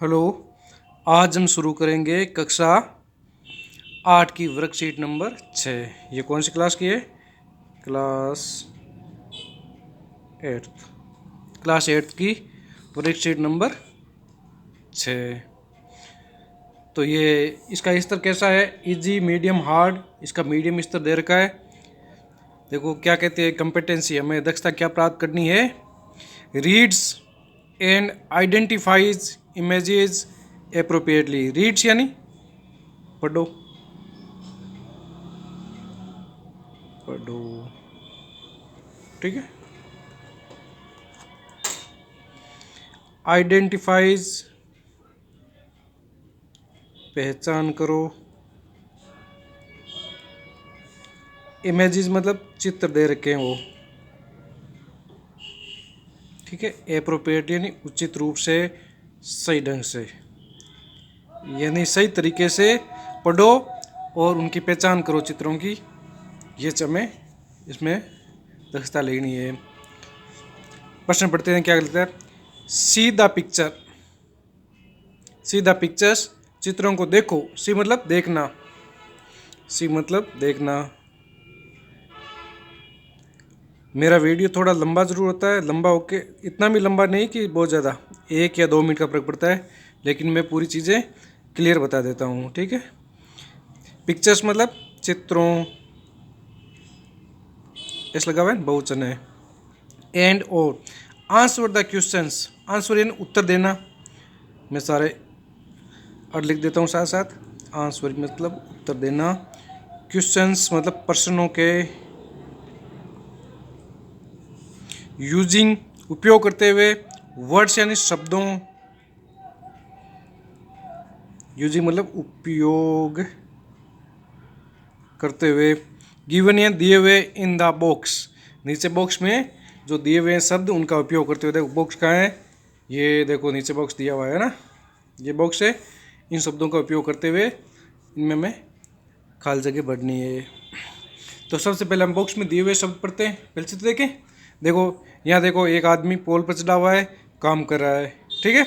Hello. आज हम शुरू करेंगे कक्षा 8 की वर्कशीट नंबर 6। ये कौन सी क्लास की है? क्लास 8। क्लास 8 की वर्कशीट नंबर 6। तो ये इसका स्तर कैसा है? Easy, medium, hard. इसका मीडियम स्तर दे रखा है। देखो क्या कहते हैं, कंपेटेंसी, हमें दक्षता क्या प्राप्त करनी है? Reads and identifies images appropriately. Reads यानी पढ़ो, पढ़ो, ठीक है। आइडेंटिफाइज पहचान करो। इमेजेस मतलब चित्र दे रखे हैं वो, ठीक है। एप्रोप्रिएट यानी उचित रूप से, सही ढंग से, यानी सही तरीके से पढ़ो और उनकी पहचान करो चित्रों की। ये हमें इसमें दक्षता लेनी है। प्रश्न पढ़ते हैं, क्या लिखता है? See the picture. See the pictures, चित्रों को देखो। सी मतलब देखना, सी मतलब देखना। मेरा वीडियो थोड़ा लंबा ज़रूर होता है, लंबा होके इतना भी लंबा नहीं कि बहुत ज़्यादा, 1 या 2 मिनट का फर्क पड़ता है, लेकिन मैं पूरी चीज़ें क्लियर बता देता हूँ, ठीक है। पिक्चर्स मतलब चित्रों, ऐसा लगा हुआ है, बहुवचन है। एंड और आंसर द क्वेश्चंस। आंसर यानी उत्तर देना। मैं सारे और लिख देता हूँ साथ साथ। आंसर मतलब उत्तर देना। क्वेश्चंस मतलब प्रश्नों के। यूजिंग उपयोग करते हुए। वर्ड्स यानी शब्दों। यूजिंग मतलब उपयोग करते हुए। गिवन या दिए हुए इन द बॉक्स। नीचे बॉक्स में जो दिए हुए शब्द उनका उपयोग करते हुए। देखो बॉक्स कहाँ है? ये देखो नीचे बॉक्स दिया हुआ है ना, ये बॉक्स है। इन शब्दों का उपयोग करते हुए इनमें हमें खाली जगह भरनी है। तो सबसे पहले हम बॉक्स में दिए हुए शब्द पढ़ते हैं। पहले चित्र देखें। देखो यहाँ देखो, एक आदमी पोल पर चढ़ा हुआ है, काम कर रहा है, ठीक है।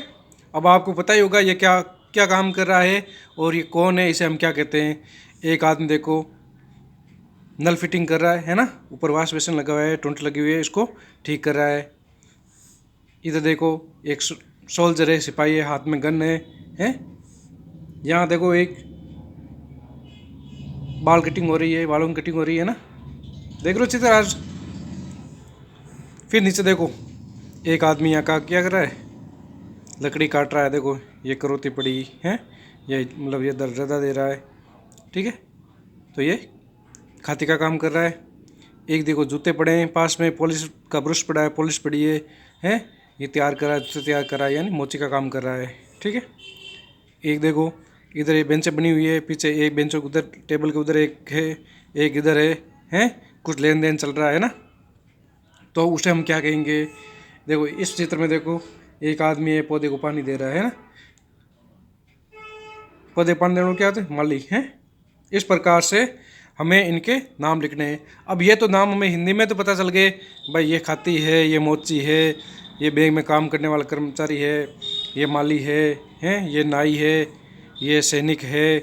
अब आपको पता ही होगा ये क्या क्या काम कर रहा है और ये कौन है, इसे हम क्या कहते हैं। एक आदमी देखो नल फिटिंग कर रहा है ना, ऊपर वॉश बेसिन लगा हुआ है, टूंट लगी हुई है, इसको ठीक कर रहा है। इधर देखो एक सोल्जर है, सिपाही है, हाथ में गन है, हैं। यहाँ देखो एक बाल कटिंग हो रही है, बालों की कटिंग हो रही है ना, देख लो चित्र आज। फिर नीचे देखो एक आदमी यहाँ का क्या कर रहा है, लकड़ी काट रहा है। देखो ये करोती पड़ी है, ये मतलब ये दर्जा दे रहा है, ठीक है। तो ये खाती का काम कर रहा है। एक देखो जूते पड़े हैं पास में, पॉलिश का ब्रश पड़ा है, पॉलिश पड़ी है, हैं। ये तैयार कर रहा है, जूते तैयार कर रहा है, यानी मोची का काम कर रहा है, ठीक है। एक देखो इधर ये बेंच बनी हुई है, पीछे एक बेंच उधर टेबल के उधर एक है, एक इधर है, हैं। कुछ लेन देन चल रहा है ना, तो उसे हम क्या कहेंगे? देखो इस चित्र में देखो एक आदमी है, पौधे को पानी दे रहा है ना, पौधे पानी देने को क्या होता है? माली, हैं। इस प्रकार से हमें इनके नाम लिखने हैं। अब ये तो नाम हमें हिंदी में तो पता चल गए, भाई ये खाती है, ये मोची है, ये बैंक में काम करने वाला कर्मचारी है, ये माली है, हैं, ये नाई है, ये सैनिक है,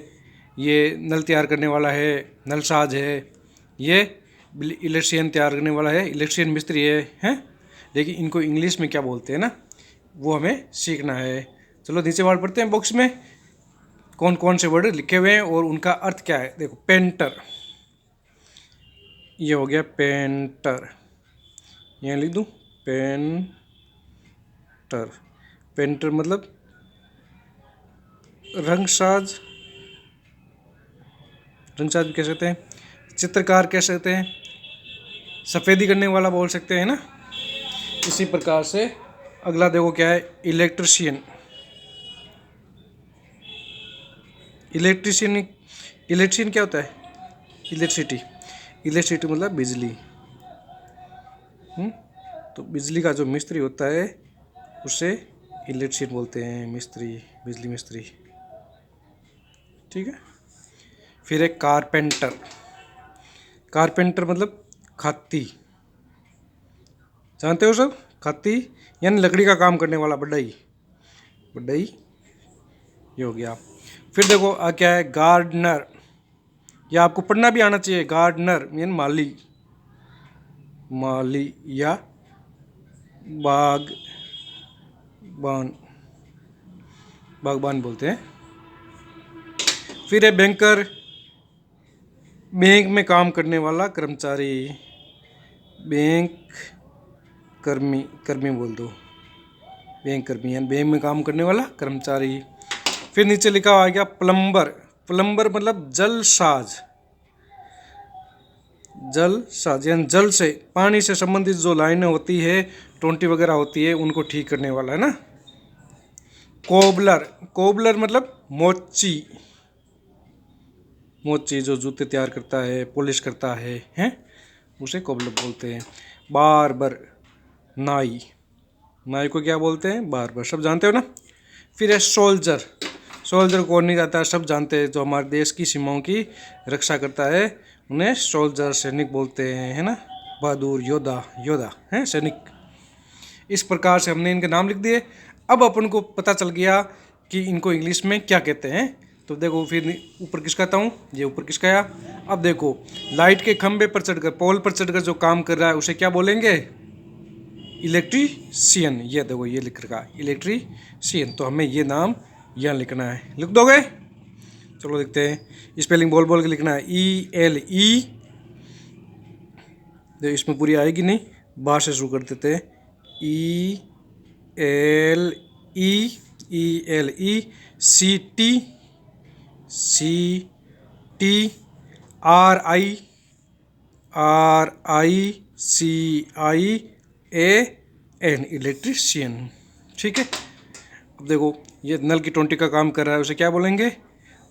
ये नल तैयार करने वाला है, नलसाज है, ये इलेक्ट्रिशियन तैयार करने वाला है, इलेक्ट्रिशियन मिस्त्री है, हैं। लेकिन इनको इंग्लिश में क्या बोलते हैं ना, वो हमें सीखना है। चलो नीचे वर्ड पढ़ते हैं बॉक्स में कौन कौन से वर्ड लिखे हुए हैं और उनका अर्थ क्या है। देखो पेंटर, ये हो गया पेंटर, यहाँ लिख दूँ पेंटर। पेंटर मतलब रंगसाज, रंगसाज भी कह सकते हैं, चित्रकार कह सकते हैं, सफ़ेदी करने वाला बोल सकते हैं ना। इसी प्रकार से अगला देखो क्या है, इलेक्ट्रिशियन। इलेक्ट्रिशियन, इलेक्ट्रिशियन क्या होता है? इलेक्ट्रिसिटी, इलेक्ट्रिसिटी मतलब बिजली। तो बिजली का जो मिस्त्री होता है उसे इलेक्ट्रिशियन बोलते हैं, मिस्त्री, बिजली मिस्त्री, ठीक है। फिर एक कारपेंटर। कारपेंटर मतलब खाती, जानते हो सब, खाती यानी लकड़ी का काम करने वाला, बढ़ई, बढ़ई ये हो गया। फिर देखो क्या है, गार्डनर। या आपको पढ़ना भी आना चाहिए। गार्डनर मीन माली, माली या बागबान, बागबान बोलते हैं। फिर है बैंकर, बैंक में काम करने वाला कर्मचारी, बैंक कर्मी, कर्मी बोल दो, बैंक कर्मी यानी बैंक में काम करने वाला कर्मचारी। फिर नीचे लिखा हुआ आ गया प्लम्बर। प्लम्बर मतलब जलसाज, जलसाज यानी जल से, पानी से संबंधित जो लाइनें होती है, टोंटी वगैरह होती है, उनको ठीक करने वाला है ना। कोबलर, कोबलर मतलब मोची, मोची जो जूते तैयार करता है, पॉलिश करता है, हैं, उसे कोबलर बोलते हैं। बार्बर, नाई, नाई को क्या बोलते हैं, बार्बर, सब जानते हो ना। फिर है सोल्जर। सोल्जर कौन नहीं जाता है, सब जानते हैं, जो हमारे देश की सीमाओं की रक्षा करता है, उन्हें सोल्जर, सैनिक बोलते हैं, है ना। बहादुर योद्धा, योद्धा हैं सैनिक। इस प्रकार से हमने इनके नाम लिख दिए। अब अपन को पता चल गया कि इनको इंग्लिश में क्या कहते हैं। तो देखो फिर ऊपर किसका आता हूँ, ये ऊपर किसका आया। अब देखो लाइट के खंभे पर चढ़कर, पोल पर चढ़कर जो काम कर रहा है उसे क्या बोलेंगे, इलेक्ट्रीशियन। ये देखो ये लिख रखा है इलेक्ट्रीशियन, तो हमें ये नाम यहाँ लिखना है, लिख दोगे। चलो देखते हैं, स्पेलिंग बोल बोल के लिखना है। ELE, देखो इसमें पूरी आएगी नहीं, बाहर से शुरू कर देते हैं। ELE CT RICIAN, electrician. ठीक है। अब देखो ये नल की टोंटी का काम कर रहा है, उसे क्या बोलेंगे,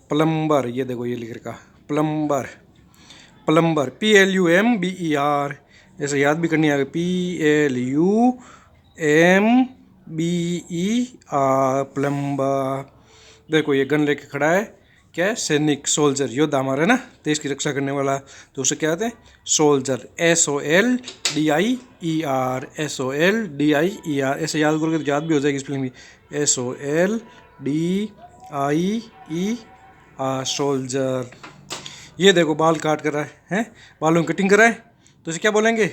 प्लम्बर। ये देखो ये लिख रखा प्लम्बर, प्लम्बर PLUMBER, ऐसे याद भी करनी आ गई, PLUMBER, प्लम्बर। देखो ये गन लेके खड़ा है, क्या है, सैनिक, सोल्जर, योद्धा हमारा ना, देश की रक्षा करने वाला, तो उसे क्या कहते हैं, सोल्जर, SOLDIER, SOLDIER, ऐसे याद करोगे तो याद भी हो जाएगी स्पेलिंग भी, SOLDIER, सोल्जर। ये देखो बाल काट कर रहा है, हैं, बालों की कटिंग कर रहा है, तो इसे क्या बोलेंगे,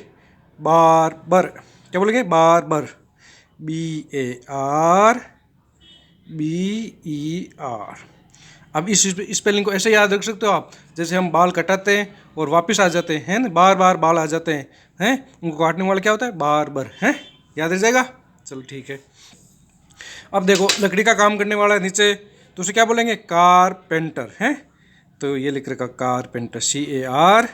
बार्बर। क्या बोलेंगे, बार्बर, BARBER। अब इस स्पेलिंग को ऐसे याद रख सकते हो आप, जैसे हम बाल कटाते हैं और वापस आ जाते हैं ना, बार बार बाल आ जाते हैं, उनको काटने वाला क्या होता है, बार्बर, हैं, याद रह जाएगा। चलो ठीक है। अब देखो लकड़ी का काम करने वाला है नीचे, तो उसे क्या बोलेंगे, कारपेंटर, हैं, तो ये लिख रखा कारपेंटर, CARPENTER,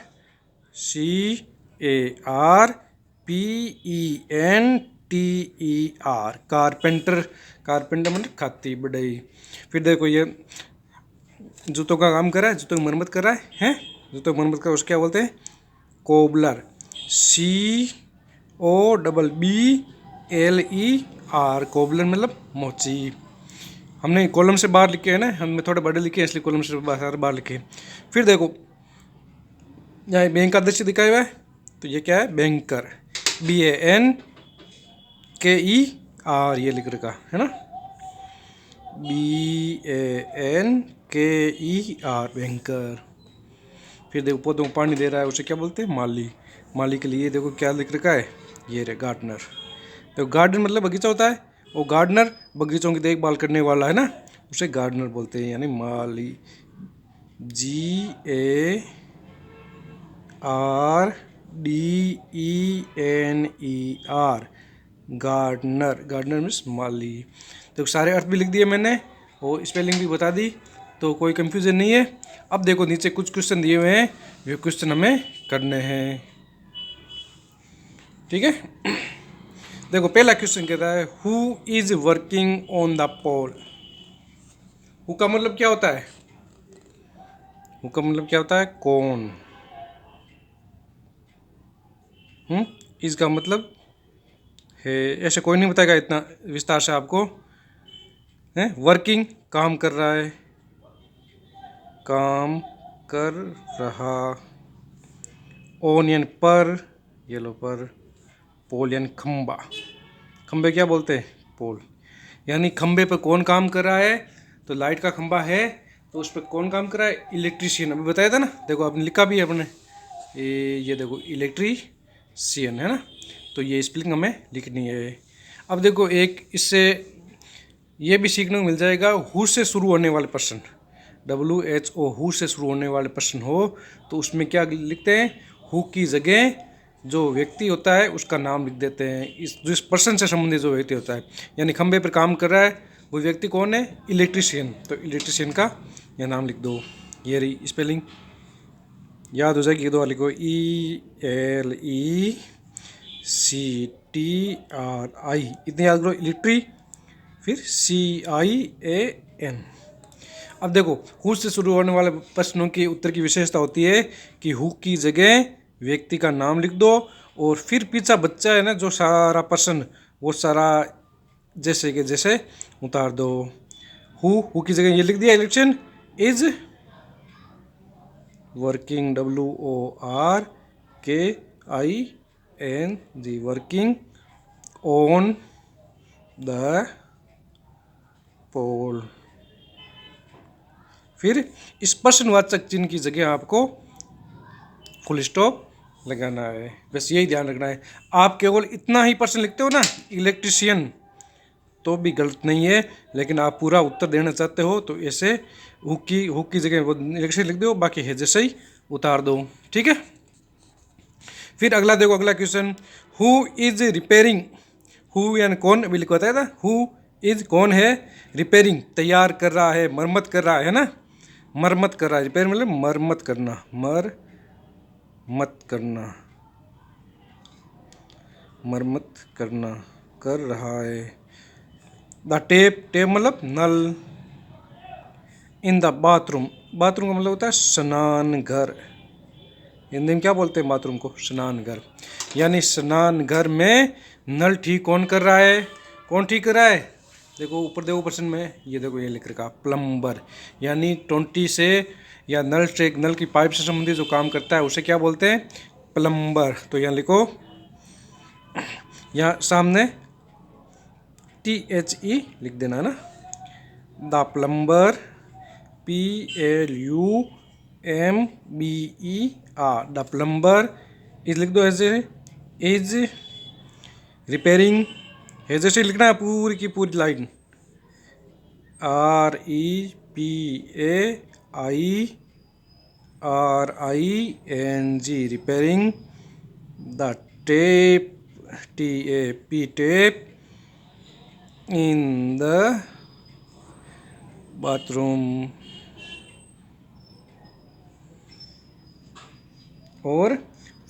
कारपेंटर। कारपेंटर मतलब खाती बढ़ई। फिर देखो ये जूतों का काम कर रहा है, जूतों की मरम्मत कर रहा है, हैं, जूतों की मरम्मत कर, उसको क्या बोलते हैं, कोबलर, COBBLER, कोबलर मतलब मोची। हमने कॉलम से बाहर लिखे हैं ना, हमने थोड़े बड़े लिखे हैं इसलिए कॉलम से बाहर लिखे। फिर देखो यहाँ बैंक का दृश्य दिखाया हुआ है, तो ये क्या है, बैंकर, BANKER, ये लिख रखा है ना, BANKER, बैंकर। फिर देखो पौधों को पानी दे रहा है, उसे क्या बोलते हैं, माली। माली के लिए देखो क्या लिख रखा है, ये रे गार्डनर। तो गार्डन मतलब बगीचा होता है, वो गार्डनर बगीचों की देखभाल करने वाला है ना, उसे गार्डनर बोलते हैं, यानी माली, GARDENER, गार्डनर। गार्डनर मीन्स माली। तो सारे अर्थ भी लिख दिए मैंने और स्पेलिंग भी बता दी, तो कोई कंफ्यूजन नहीं है। अब देखो नीचे कुछ क्वेश्चन दिए हुए हैं, ये क्वेश्चन हमें करने हैं, ठीक है। देखो पहला क्वेश्चन कहता है, who is working on the pole. Who का मतलब क्या होता है, हु का मतलब क्या होता है, कौन। इसका मतलब है, ऐसे कोई नहीं बताएगा इतना विस्तार से आपको, है, वर्किंग काम कर रहा है, काम कर रहा, ऑन यानी पर, येलो पर, पोल यानी खंबा, खंबे क्या बोलते हैं, पोल, यानी खंबे पर कौन काम कर रहा है, तो लाइट का खंभा है तो उस पर कौन काम कर रहा है? इलेक्ट्रीशियन। अभी बताया था ना, देखो आपने लिखा भी है अपने, ये देखो इलेक्ट्रीशियन है ना, तो ये स्पेलिंग हमें लिखनी है। अब देखो एक इससे ये भी सीखने को मिल जाएगा, हु से शुरू होने वाले पर्सन, WHO, हु से शुरू होने वाले पर्सन हो तो उसमें क्या लिखते हैं? हु की जगह जो व्यक्ति होता है उसका नाम लिख देते हैं, इस जिस पर्सन से संबंधित जो व्यक्ति होता है। यानी खंबे पर काम कर रहा है वो व्यक्ति कौन है? इलेक्ट्रीशियन। तो इलेक्ट्रीशियन का यह नाम लिख दो। ये रही स्पेलिंग, याद हो जाएगी। दो लिखो, ELECTRI, इतनी याद करो, इलेक्ट्री, फिर CIAN। अब देखो हु से शुरू होने वाले प्रश्नों की उत्तर की विशेषता होती है कि हु की जगह व्यक्ति का नाम लिख दो और फिर पीछा बच्चा है ना जो सारा प्रश्न वो सारा जैसे कि जैसे उतार दो। हु की जगह ये लिख दिया, election is working, WORKING, working on the poll. फिर इस प्रश्नवाचक चिन्ह की जगह आपको फुल स्टॉप लगाना है, बस यही ध्यान रखना है। आप केवल इतना ही प्रश्न लिखते हो ना, इलेक्ट्रीशियन, तो भी गलत नहीं है, लेकिन आप पूरा उत्तर देना चाहते हो तो ऐसे हु की जगह वो इलेक्ट्रीशियन लिख दो, बाकी है जैसे ही उतार दो, ठीक है। फिर अगला देखो, अगला question, who is repairing. Who यानी कौन, अभी लिखा था, हु इज कौन है, रिपेयरिंग तैयार कर रहा है, मरम्मत कर रहा है ना, मरम्मत कर रहा है। रिपेयर मतलब मरम्मत करना, मरम्मत करना कर रहा है। द टेप मतलब नल। इन द बाथरूम, बाथरूम का मतलब होता है स्नान घर। हिंदी में क्या बोलते हैं बाथरूम को? स्नान घर। यानी स्नान घर में नल ठीक कौन कर रहा है? कौन ठीक कर रहा है? देखो ऊपर देखो प्रश्न में, ये देखो ये लिख रखा प्लम्बर। यानी 20 से या नल से, नल की पाइप से संबंधित जो काम करता है उसे क्या बोलते हैं? प्लम्बर। तो यहाँ लिखो, यहाँ सामने THE लिख देना ना, the plumber, PLUMBER, the plumber is लिख दो, ऐसे इज रिपेयरिंग, ऐसे से लिखना है पूरी की पूरी line, REPAIRING, repairing the tape, TAP, tape in the bathroom. और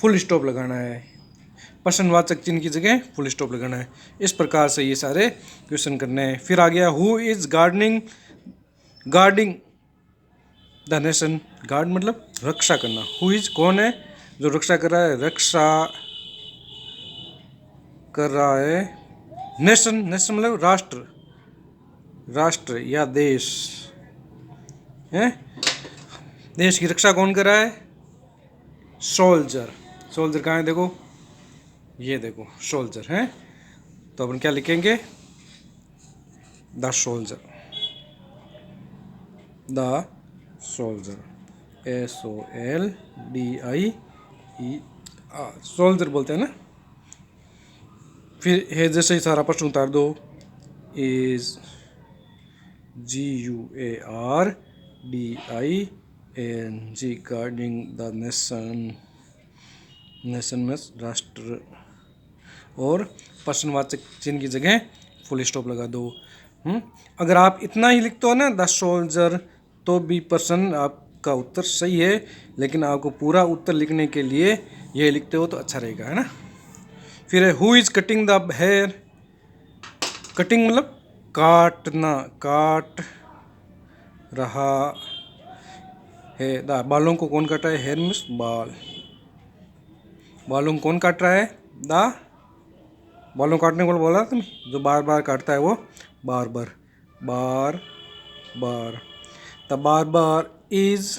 फुल स्टॉप लगाना है, प्रश्नवाचक चिन्ह की जगह फुल स्टॉप लगाना है। इस प्रकार से ये सारे क्वेश्चन करने हैं। फिर आ गया, who is guarding the nation. Guard मतलब रक्षा करना। हु इज कौन है जो रक्षा कर रहा है? रक्षा कर रहा है नेशन मतलब राष्ट्र या देश है। देश की रक्षा कौन कर रहा है? सोल्जर कहाँ है? देखो ये देखो सोल्जर है। तो अपन क्या लिखेंगे? द सोल्जर, SOLDIER, सोल्जर बोलते हैं ना। फिर है जैसे ही सारा प्रश्न उतार दो, is GUARDING, guarding the nation में राष्ट्र। और प्रश्नवाचक चिन्ह की जगह फुल स्टॉप लगा दो। अगर आप इतना ही लिखते हो ना, द सोल्जर, तो भी प्रश्न आपका उत्तर सही है, लेकिन आपको पूरा उत्तर लिखने के लिए ये लिखते हो तो अच्छा रहेगा, है ना। फिर है, who is cutting the hair. Cutting मतलब काटना, काट रहा है। द बालों को कौन काट रहा है? हेयर मीन्स बाल। बालों को कौन काट रहा है? द बालों काटने को बोला तुम, जो बार बार काटता है वो बार बार इज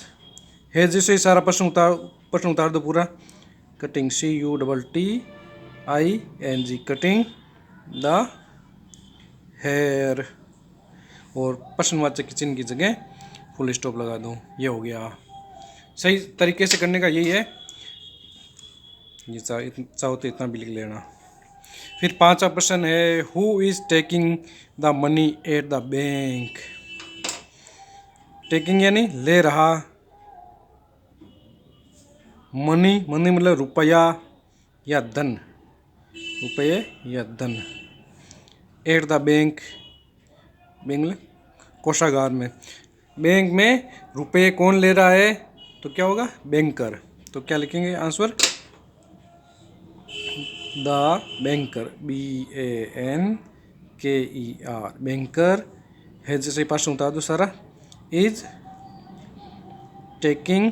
है। जैसे सारा प्रश्न उतार दो पूरा। Cutting, CUTTING, cutting the hair. और प्रश्नवाचक के चिन्ह की जगह फुल स्टॉप लगा दूँ। ये हो गया। सही तरीके से करने का यही है। ये चाहो तो इतना भी लिख लेना। फिर 5वां प्रश्न है, who is taking the money at the bank. Taking यानी ले रहा, मनी मनी मतलब रुपया या धन, रुपये या धन। एट द बैंक, बैंक में कोषागार में। बैंक में रुपये कौन ले रहा है तो क्या होगा, बैंकर। तो क्या लिखेंगे answer, the banker, BANKER, banker है। जैसे पास उतार दो सारा, is taking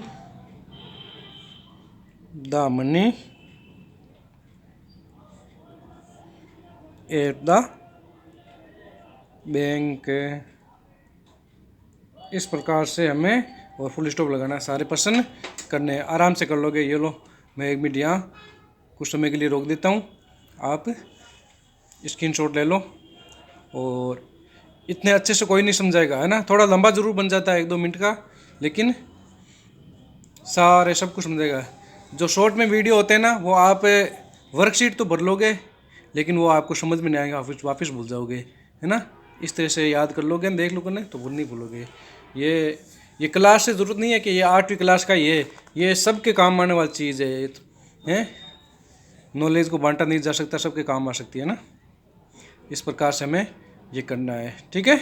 the money at the bank. इस प्रकार से हमें और फुल स्टॉप लगाना है। सारे प्रश्न करने हैं, आराम से कर लोगे। ये लो, मैं 1 मिनट यहाँ कुछ समय के लिए रोक देता हूँ, आप स्क्रीनशॉट ले लो। और इतने अच्छे से कोई नहीं समझाएगा, है ना। थोड़ा लंबा जरूर बन जाता है 1-2 मिनट का, लेकिन सारे सब कुछ समझेगा। जो शॉर्ट में वीडियो होते हैं ना, वो आप वर्कशीट तो भर लोगे, लेकिन वो आपको समझ में नहीं आएगा, वापस भूल जाओगे, है ना। इस तरह से याद कर लोगे, देख लोगे ना, तो भूल नहीं भूलोगे। ये क्लास से ज़रूरत नहीं है कि ये 8वीं क्लास का ये सबके काम आने वाली चीज़ है। नॉलेज को बांटा नहीं जा सकता, सबके काम आ सकती है ना। इस प्रकार से हमें ये करना है, ठीक है।